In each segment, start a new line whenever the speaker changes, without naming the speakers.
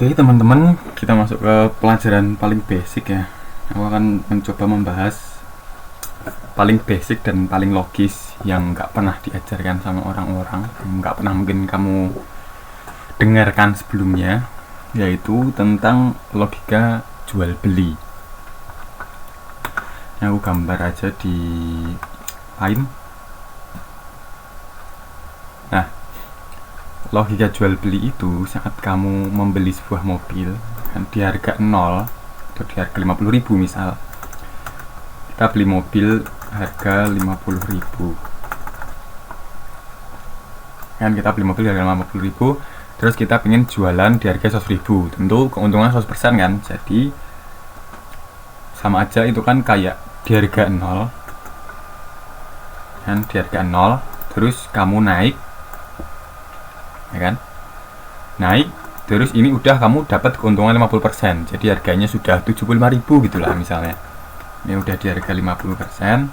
Oke teman-teman, kita masuk ke pelajaran paling basic ya. Aku akan mencoba membahas paling basic dan paling logis yang nggak pernah diajarkan sama orang-orang, nggak pernah mungkin kamu dengarkan sebelumnya, yaitu tentang logika jual beli. Aku gambar aja di Paint. Nah, logika jual beli itu saat kamu membeli sebuah mobil kan, di harga 0 atau di harga 50.000 misal. Kita beli mobil harga 50.000. Kan kita beli mobil harga 50.000, terus kita pengen jualan di harga 100.000. Tentu keuntungan 100% kan. Jadi sama aja itu kan kayak di harga 0. Kan di harga 0, terus kamu naik, ya kan, naik terus ini udah kamu dapat keuntungan 50%, jadi harganya sudah 75.000 gitulah misalnya. Ini udah di harga 50%,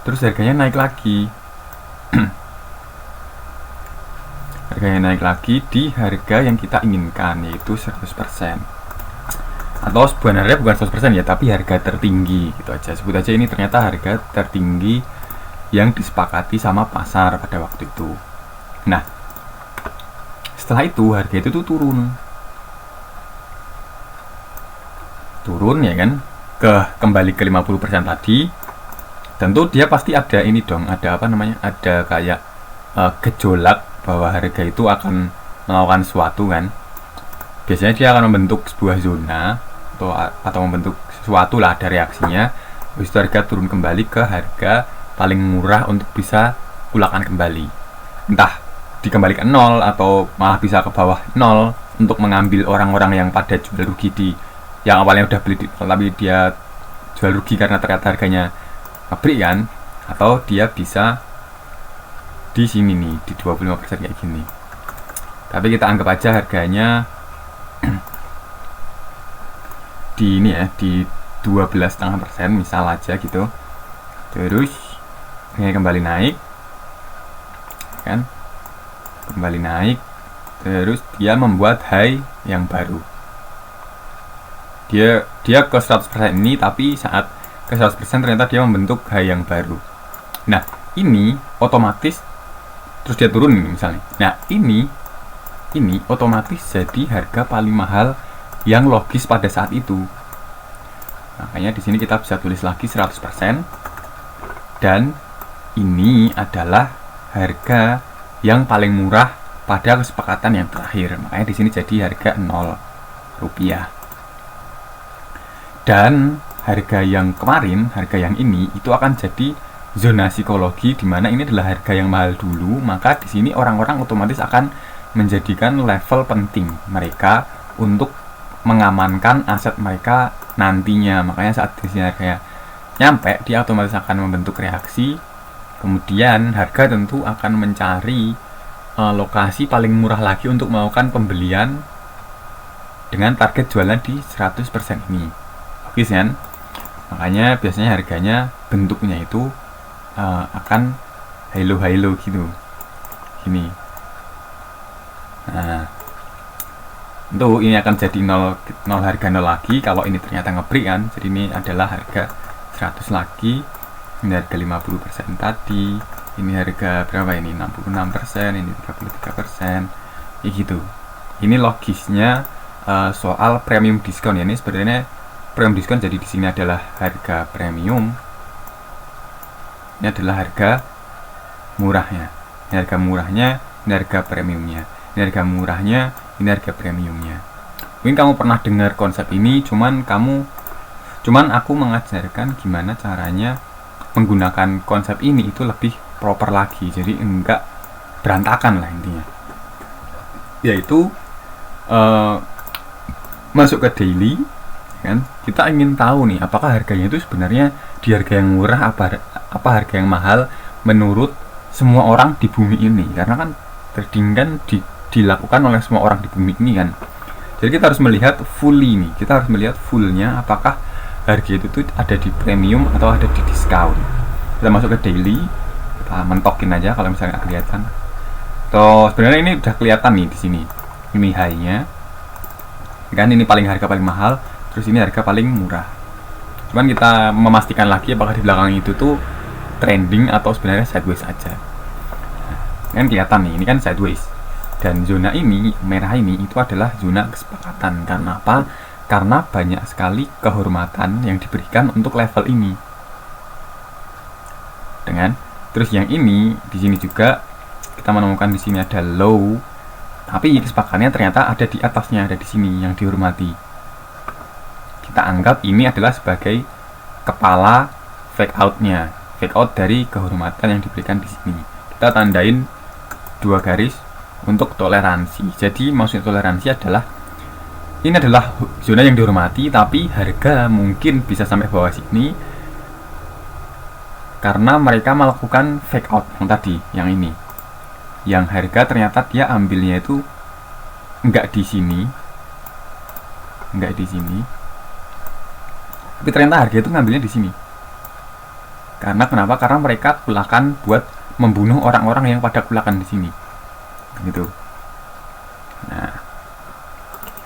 terus harganya naik lagi. Harganya naik lagi di harga yang kita inginkan, yaitu 100%, atau sebenarnya bukan 100% ya, tapi harga tertinggi gitu aja, sebut aja ini ternyata harga tertinggi yang disepakati sama pasar pada waktu itu. Nah, setelah itu harga itu tuh turun ya kan, kembali ke 50% tadi. Tentu dia pasti ada ini dong, ada apa namanya, ada kayak gejolak bahwa harga itu akan melakukan sesuatu kan. Biasanya dia akan membentuk sebuah zona atau membentuk sesuatu lah, ada reaksinya. Habis itu harga turun kembali ke harga paling murah untuk bisa pulangkan kembali, entah dikembalikan 0 atau malah bisa ke bawah 0 untuk mengambil orang-orang yang pada jual rugi di yang awalnya udah beli tapi dia jual rugi karena ternyata harganya pabrik kan, atau dia bisa di sini nih di 25% kayak gini. Tapi kita anggap aja harganya di ini ya, di 12,5% misal aja gitu. Terus kembali naik kan, kembali naik, terus dia membuat high yang baru. Dia ke 100% ini, tapi saat ke 100% ternyata dia membentuk high yang baru. Nah, ini otomatis terus dia turun nih misalnya. Nah, ini otomatis jadi harga paling mahal yang logis pada saat itu. Makanya di sini kita bisa tulis lagi 100%, dan ini adalah harga yang paling murah pada kesepakatan yang terakhir. Makanya di sini jadi harga 0 rupiah. Dan harga yang kemarin, harga yang ini itu akan jadi zona psikologi, di mana ini adalah harga yang mahal dulu. Maka di sini orang-orang otomatis akan menjadikan level penting mereka untuk mengamankan aset mereka nantinya. Makanya saat di sini harganya nyampe, dia otomatis akan membentuk reaksi. Kemudian harga tentu akan mencari lokasi paling murah lagi untuk melakukan pembelian dengan target jualan di 100% ini. Oke kan? Makanya biasanya harganya bentuknya itu akan halo gitu. Gini. Nah, tentu ini akan jadi 0 harga 0 lagi kalau ini ternyata ngebreak kan. Jadi ini adalah harga 100 lagi. Ini harga 50% tadi, ini harga berapa ini, 66%, ini 33%, ya gitu. Ini logisnya soal premium diskon ya. Ini sebenarnya premium diskon, jadi di sini adalah harga premium, ini adalah harga murahnya, ini harga murahnya, ini harga premiumnya, ini harga murahnya, ini harga premiumnya. Mungkin kamu pernah dengar konsep ini, cuman aku mengajarkan gimana caranya menggunakan konsep ini itu lebih proper lagi, jadi enggak berantakan lah intinya. Yaitu masuk ke daily kan, kita ingin tahu nih apakah harganya itu sebenarnya di harga yang murah apa harga yang mahal menurut semua orang di bumi ini, karena kan trading kan dilakukan oleh semua orang di bumi ini kan. Jadi kita harus melihat fully nih, kita harus melihat fullnya apakah harga itu tuh ada di premium atau ada di diskon. Kita masuk ke daily, kita mentokin aja kalau misalnya nggak kelihatan. Sebenarnya ini udah kelihatan nih di sini. ini high-nya kan, ini harga paling mahal, terus ini harga paling murah. Cuman kita memastikan lagi apakah di belakang itu tuh trending atau sebenarnya sideways aja. Kan kelihatan nih, ini kan sideways. Dan zona ini, merah ini, itu adalah zona kesepakatan. Karena apa? Karena banyak sekali kehormatan yang diberikan untuk level ini. Dengan terus yang ini, di sini juga kita menemukan di sini ada low, tapi kesepakatannya ternyata ada di atasnya, ada di sini yang dihormati. Kita anggap ini adalah sebagai kepala fake out-nya. Fake out dari kehormatan yang diberikan di sini. Kita tandain 2 garis untuk toleransi. Jadi maksud toleransi adalah ini adalah zona yang dihormati, tapi harga mungkin bisa sampai bawah sini karena mereka melakukan fake out yang tadi, yang ini. Yang harga ternyata dia ambilnya itu enggak di sini. Tapi ternyata harga itu ngambilnya di sini. Karena kenapa? Karena mereka kulakan buat membunuh orang-orang yang pada kulakan di sini. Gitu. Nah,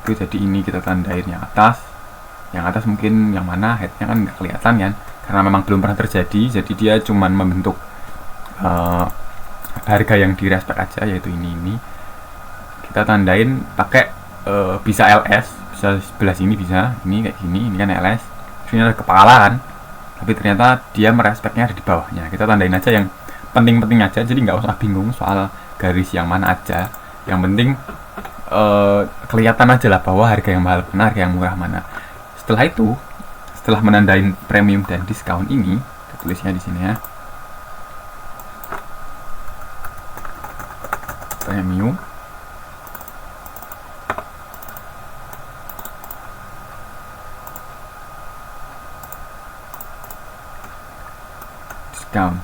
itu jadi ini kita tandain yang atas. Yang atas mungkin yang mana headnya kan nggak kelihatan kan, karena memang belum pernah terjadi. Jadi dia cuman membentuk harga yang direspek aja, yaitu ini. Kita tandain pakai bisa LS, bisa sebelah sini bisa, ini kayak gini, ini kan LS. Ini ada kepala kan, tapi ternyata dia merespeknya ada di bawahnya. Kita tandain aja yang penting-penting aja, jadi nggak usah bingung soal garis yang mana aja. Yang penting kelihatan aja lah bahwa harga yang mahal mana, harga yang murah mana. Setelah itu, setelah menandain premium dan diskon ini, kita tulisnya di sini ya, premium, diskon.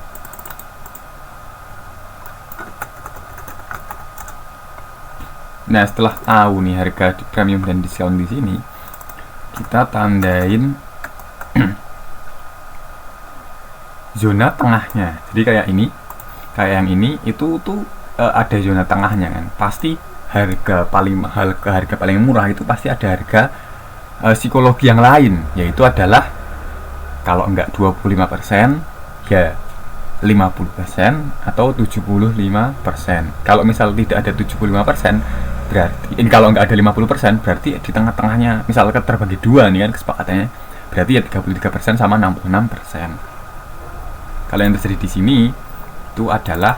Nah, setelah tahu nih harga premium dan diskon di sini, kita tandain zona tengahnya. Jadi kayak ini, kayak yang ini itu tuh ada zona tengahnya kan. Pasti harga paling mahal ke harga paling murah itu pasti ada harga psikologi yang lain, yaitu adalah kalau enggak 25% ya 50% atau 75%. Kalau misal tidak ada 75%, berarti ini kalau nggak ada 50%, berarti di tengah-tengahnya, misal terbagi 2 nih kan kesepakatannya, berarti ya 33% sama 66%. Kalau yang terjadi di sini itu adalah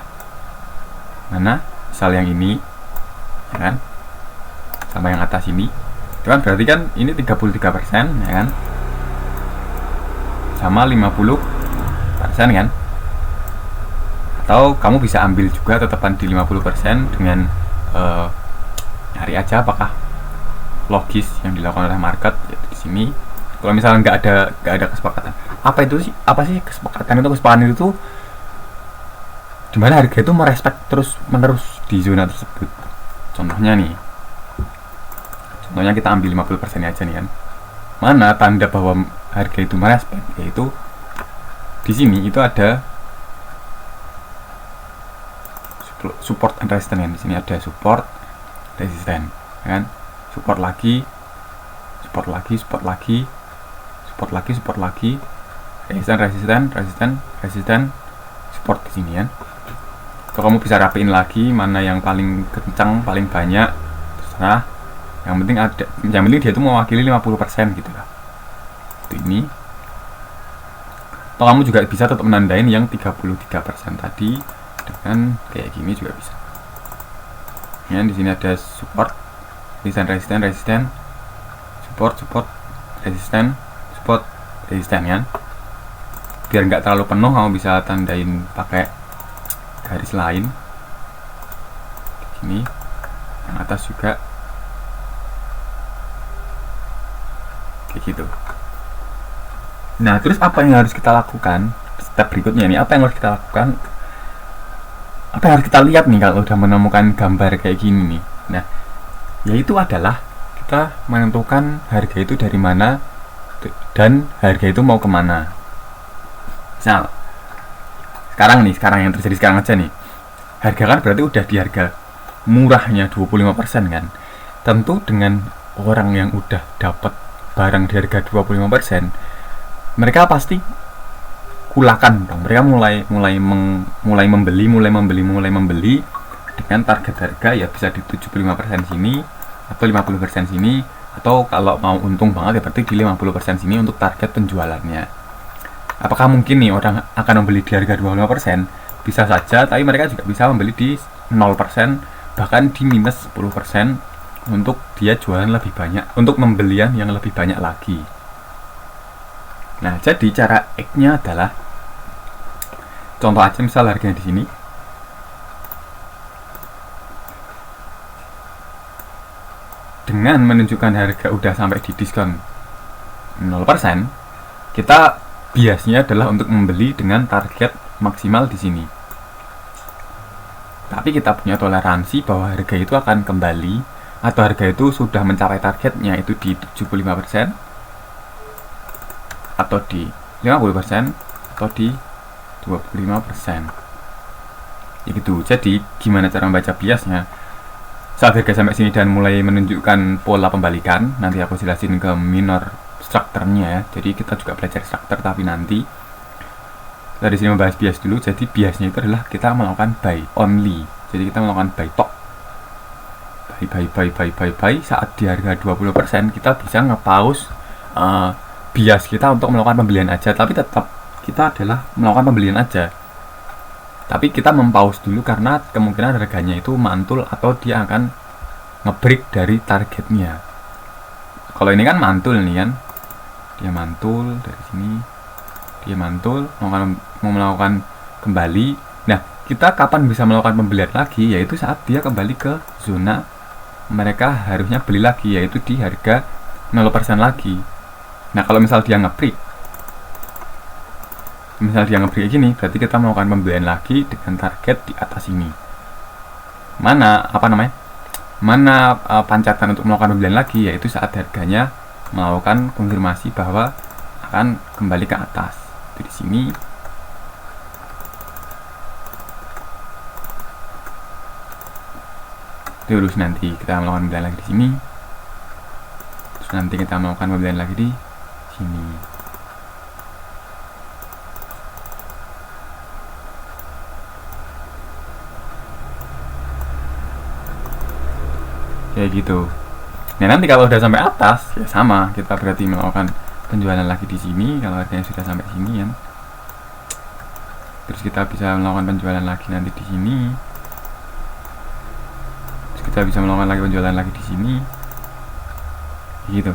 mana? Misal yang ini ya kan, sama yang atas ini, itu kan berarti kan ini 33% ya kan, sama 50% kan. Atau kamu bisa ambil juga tetapan di 50% dengan nyari aja apakah logis yang dilakukan oleh market, yaitu di sini. Kalau misalnya nggak ada kesepakatan, apa sih kesepakatan itu? Kesepakatan itu dimana harga itu merespek terus menerus di zona tersebut. Contohnya kita ambil 50% aja nih kan. Mana tanda bahwa harga itu merespek? Yaitu di sini itu ada support and resistance kan. Di sini ada support, resisten kan, support lagi, resisten, support di sini kan. Kalau kamu bisa rapiin lagi mana yang paling kencang, paling banyak, terserah. Yang penting dia itu mewakili 50% gitu lah. Itu ini. Atau kamu juga bisa tetap menandain yang 33% tadi dengan kayak gini juga bisa. Ya, di sini ada support, resisten, support, resisten kan. Biar nggak terlalu penuh, kamu bisa tandain pakai garis lain. Gini, yang atas juga kayak gitu. Nah, terus apa yang harus kita lakukan? Step berikutnya nih, apa yang harus kita lakukan? Apa yang harus kita lihat nih kalau udah menemukan gambar kayak gini nih? Nah, yaitu adalah kita menentukan harga itu dari mana dan harga itu mau kemana. Misal, sekarang yang terjadi sekarang aja nih, harga kan berarti udah di harga murahnya 25% kan. tentu dengan orang yang udah dapat barang di harga 25%, mereka pasti kulakan dong. Mereka mulai membeli dengan target harga ya bisa di 75% sini atau 50% sini, atau kalau mau untung banget ya berarti di 50% sini untuk target penjualannya. Apakah mungkin nih orang akan membeli di harga 25%? Bisa saja, tapi mereka juga bisa membeli di 0%, bahkan di minus 10% untuk dia jualan lebih banyak, untuk pembelian yang lebih banyak lagi. Nah, jadi cara X-nya adalah, contoh aja misal harganya di sini. Dengan menunjukkan harga udah sampai di diskon 0%, kita biasanya adalah untuk membeli dengan target maksimal di sini. Tapi kita punya toleransi bahwa harga itu akan kembali, atau harga itu sudah mencapai targetnya itu di 75%, atau di 50%, atau di 25%. Ya gitu. Jadi gimana cara membaca biasnya? Saat harga sampai sini dan mulai menunjukkan pola pembalikan, nanti aku jelasin ke minor strukturnya ya. Jadi kita juga belajar struktur, tapi nanti dari sini membahas bias dulu. Jadi biasnya itu adalah kita melakukan buy only. Jadi kita melakukan buy tok. Buy saat di harga 20% kita bisa nge-pause bias kita untuk melakukan pembelian aja, tapi tetap kita adalah melakukan pembelian aja. Tapi kita mempause dulu karena kemungkinan harganya itu mantul atau dia akan nge-break dari targetnya. Kalau ini kan mantul nih kan, dia mantul dari sini, dia mantul mau melakukan kembali. Nah, kita kapan bisa melakukan pembelian lagi? Yaitu saat dia kembali ke zona mereka harusnya beli lagi, yaitu di harga 0% lagi. Nah, kalau misal dia nge-break, gini, berarti kita melakukan pembelian lagi dengan target di atas ini. Mana pancatan untuk melakukan pembelian lagi, yaitu saat harganya melakukan konfirmasi bahwa akan kembali ke atas. Itu di sini. Terus nanti kita melakukan pembelian lagi di sini. Terus nanti kita melakukan pembelian lagi di sini. Kayak gitu. Nah, nanti kalau udah sampai atas ya sama, kita berarti melakukan penjualan lagi di sini kalau harganya sudah sampai sini ya. Terus kita bisa melakukan penjualan lagi nanti di sini. Terus kita bisa melakukan lagi penjualan lagi di sini. Gitu.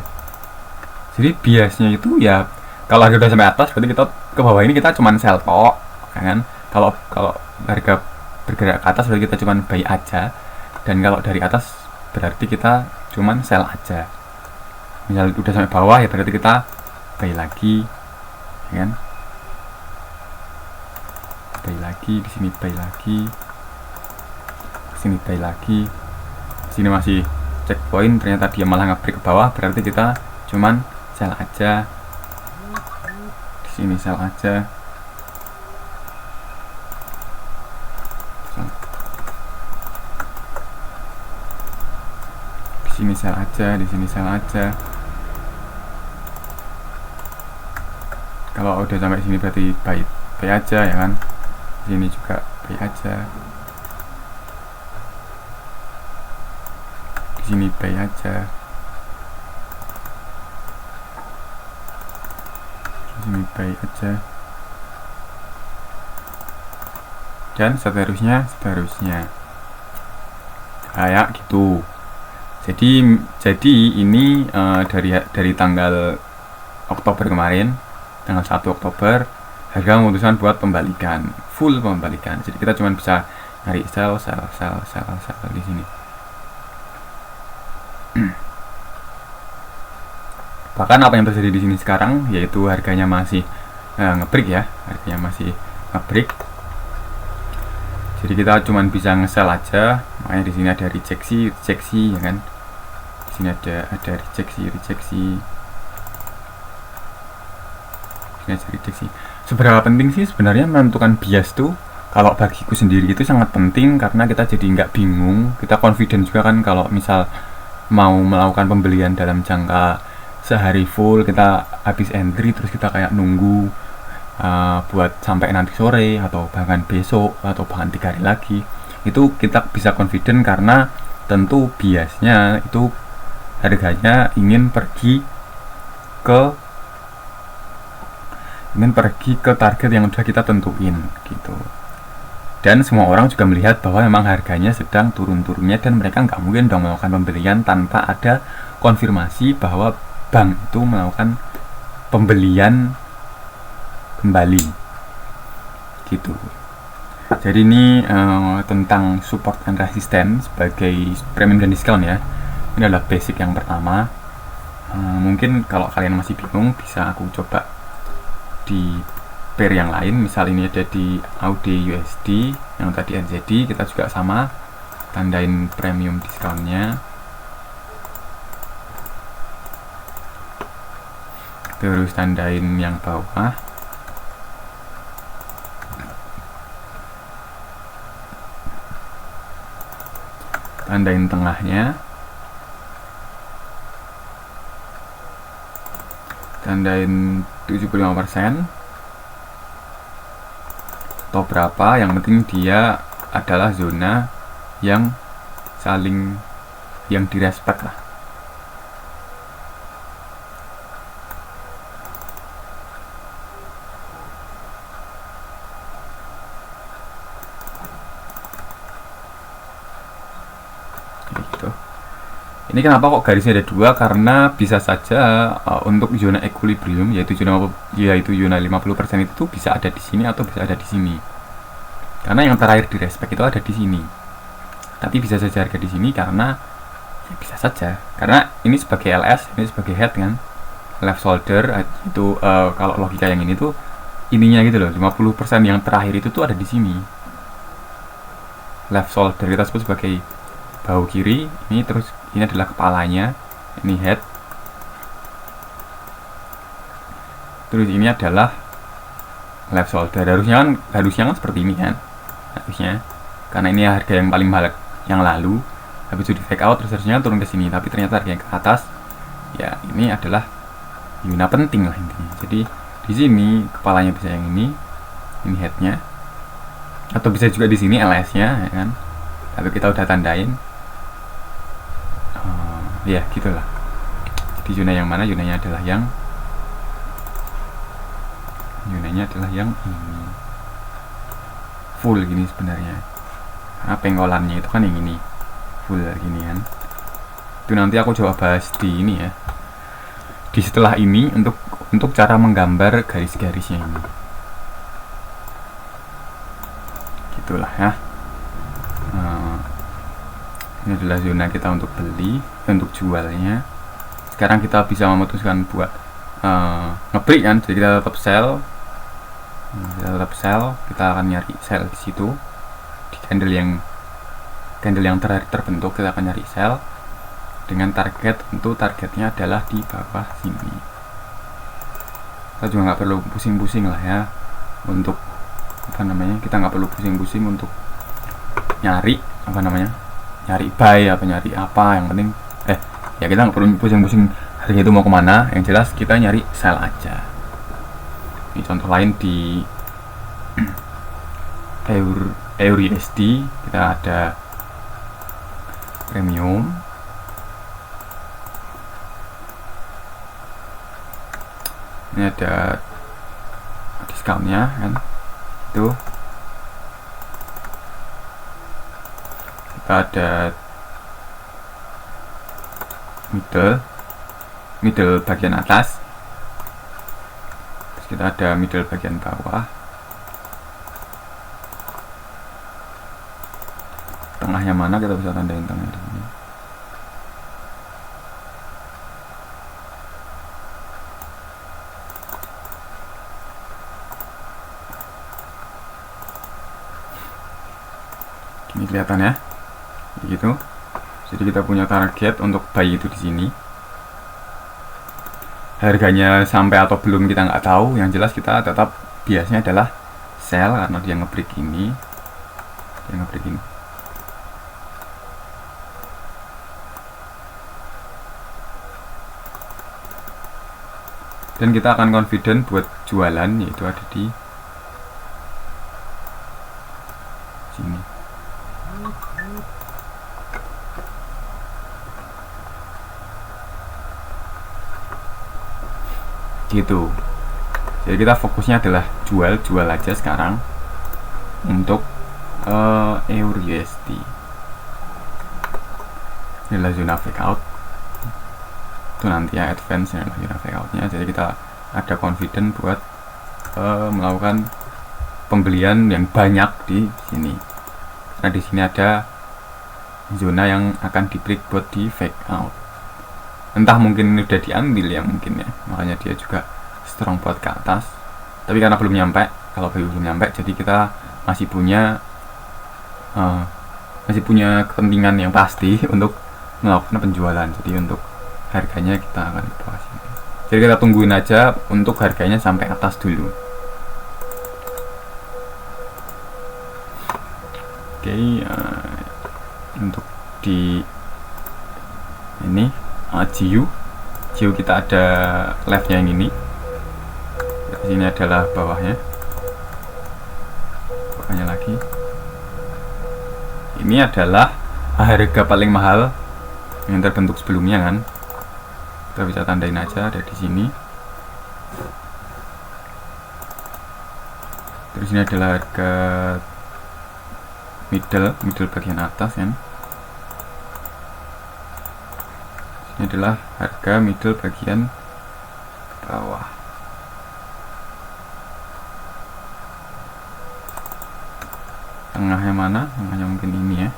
Jadi biasnya itu ya kalau harga udah sampai atas berarti kita ke bawah ini kita cuman sell tok, kan? Kalau harga bergerak ke atas berarti kita cuman buy aja. Dan kalau dari atas berarti kita cuman sell aja. Misal udah sampai bawah ya berarti kita buy lagi, ya kan? Buy lagi di sini, buy lagi di sini, buy lagi di sini. Masih checkpoint, ternyata dia malah nge-break ke bawah, berarti kita cuman sell aja. Di sini sell aja. Sini sell aja, di sini sell aja. Kalau udah sampai sini berarti buy aja ya kan. Di sini juga buy aja. Di sini buy aja. Di sini buy aja. Dan seterusnya kayak gitu. Jadi ini dari tanggal Oktober kemarin, tanggal 1 Oktober, harga memutuskan buat pembalikan, full pembalikan. Jadi kita cuma bisa nyari sell di sini. Bahkan apa yang terjadi di sini sekarang, yaitu harganya masih nge-break ya, harganya masih nge-break. Jadi kita cuma bisa nge-sell aja, makanya di sini ada rejeksi ya kan. Di sini ada rejeksi. Sini ada rejeksi. Seberapa penting sih sebenarnya menentukan bias tuh? Kalau bagiku sendiri itu sangat penting karena kita jadi nggak bingung, kita confident juga kan kalau misal mau melakukan pembelian dalam jangka sehari full, kita habis entry terus kita kayak nunggu buat sampai nanti sore atau bahkan besok atau bahkan 3 hari lagi, itu kita bisa confident karena tentu biasnya itu harganya ingin pergi ke target yang sudah kita tentuin gitu. Dan semua orang juga melihat bahwa memang harganya sedang turun-turunnya, dan mereka nggak mungkin dong melakukan pembelian tanpa ada konfirmasi bahwa bank itu melakukan pembelian kembali gitu. Jadi ini tentang support and resistance sebagai premium dan diskon ya. Ini adalah basic yang pertama. Mungkin kalau kalian masih bingung bisa aku coba di pair yang lain. Misal ini ada di AUD USD, yang tadi NZD, kita juga sama tandain premium diskonnya, terus tandain yang bawah, tandain tengahnya, tandain 75% atau berapa, yang penting dia adalah zona yang saling yang direspek lah. Ini kenapa kok garisnya ada dua? Karena bisa saja untuk zona equilibrium, yaitu zona 50% itu bisa ada di sini atau bisa ada di sini. Karena yang terakhir di respect itu ada di sini. Tapi bisa saja harga di sini karena ya bisa saja. Karena ini sebagai LS, ini sebagai head kan. Left shoulder itu kalau logika yang ini tuh ininya gitu loh, 50% yang terakhir itu tuh ada di sini. Left shoulder kita sebut sebagai bahu kiri, ini terus ini adalah kepalanya, ini head, terus ini adalah left shoulder. Harusnya kan seperti ini kan, harusnya, karena ini harga yang paling mahal yang lalu, habis itu di fake out terus harusnya turun ke sini, tapi ternyata harga yang ke atas. Ya ini adalah Yuna penting lah intinya. Jadi di sini kepalanya bisa yang ini headnya, atau bisa juga di sini LS-nya, ya kan? Tapi kita udah tandain. Ya gitulah. Jadi zona yang mana? Zonanya adalah yang ini full gini sebenarnya. Karena penggolannya itu kan yang ini full gini kan. Itu nanti aku coba bahas di ini ya. Di setelah ini untuk cara menggambar garis-garisnya ini. Gitulah ya. Ini adalah zona kita untuk beli, untuk jualnya. Sekarang kita bisa memutuskan buat nge-break kan, jadi kita tetap sell. Kita akan nyari sell di situ di candle yang terakhir terbentuk. Kita akan nyari sell dengan target, tentu targetnya adalah di bawah sini. Kita juga nggak perlu pusing-pusing lah ya untuk kita nggak perlu pusing-pusing untuk nyari nyari buy apa nyari apa. Yang penting ya kita nggak perlu pusing-pusing harga itu mau kemana, yang jelas kita nyari sell aja. Ini contoh lain di EURUSD, kita ada premium, ini ada diskonnya kan, itu kita ada middle bagian atas, terus kita ada middle bagian bawah, tengahnya mana kita bisa tandain tengahnya di sini. Ini kelihatan ya, begitu. Jadi kita punya target untuk buy itu di sini. Harganya sampai atau belum kita nggak tahu. Yang jelas kita tetap biasanya adalah sell karena dia nge-break ini. dan kita akan confident buat jualan, yaitu ada di sini. Gitu. Jadi kita fokusnya adalah jual aja sekarang untuk EUR USD. Inilah zona fake out. Itu nanti ya advance nya zona fake outnya. Jadi kita ada confident buat melakukan pembelian yang banyak di sini. Nah di sini ada zona yang akan di break buat di fake out. Entah mungkin ini udah diambil ya mungkin ya, makanya dia juga strong buat ke atas. Tapi karena belum nyampe, kalau belum nyampe, jadi kita masih punya kepentingan yang pasti untuk melakukan penjualan. Jadi untuk harganya kita akan ke bawah sini. Jadi kita tungguin aja untuk harganya sampai atas dulu. Oke, untuk di ini GU kita ada leftnya yang ini. Di sini adalah bawahnya lagi. Ini adalah harga paling mahal yang terbentuk sebelumnya kan. Kita bisa tandain aja ada di sini. Terus ini adalah harga middle bagian atas kan. Ini adalah harga middle bagian bawah. Tengahnya mana? Tengahnya mungkin ini ya.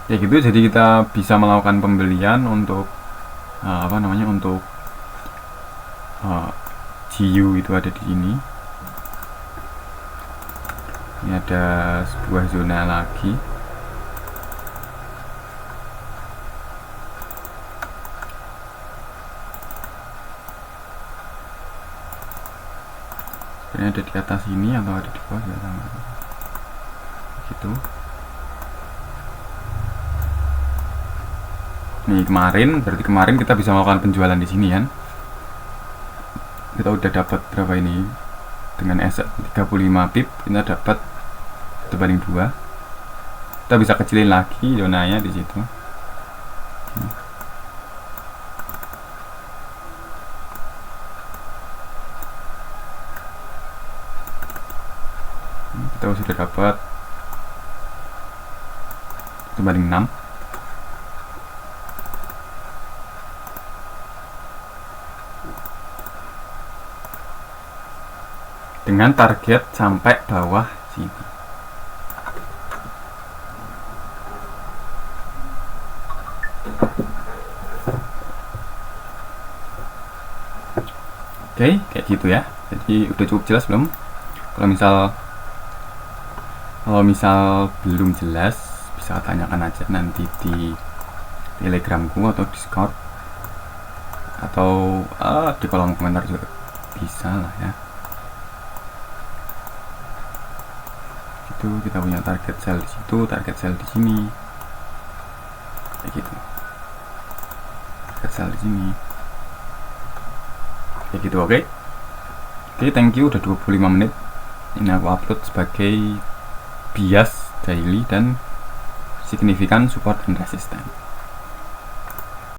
Ya gitu, jadi kita bisa melakukan pembelian untuk untuk GU itu ada di sini. Ini ada sebuah zona lagi. Sebenarnya ada di atas ini atau ada di bawah ya sama. Gitu. Nih berarti kemarin kita bisa melakukan penjualan di sini kan. Kita udah dapat berapa ini dengan S 35 pip, kita dapat 1/2. Kita bisa kecilin lagi zonanya di situ. Kita sudah dapat 1/6. Dengan target sampai bawah sini. Oke, kayak gitu ya. Jadi udah cukup jelas belum? Kalau misal belum jelas, bisa tanyakan aja nanti di Telegramku atau Discord atau di kolom komentar juga bisa lah ya. Kita punya target sell di situ, target sell di sini, kayak gitu. Target sell di sini, kayak gitu. Oke, thank you. Udah 25 menit. Ini aku upload sebagai bias daily dan signifikan support dan resistance.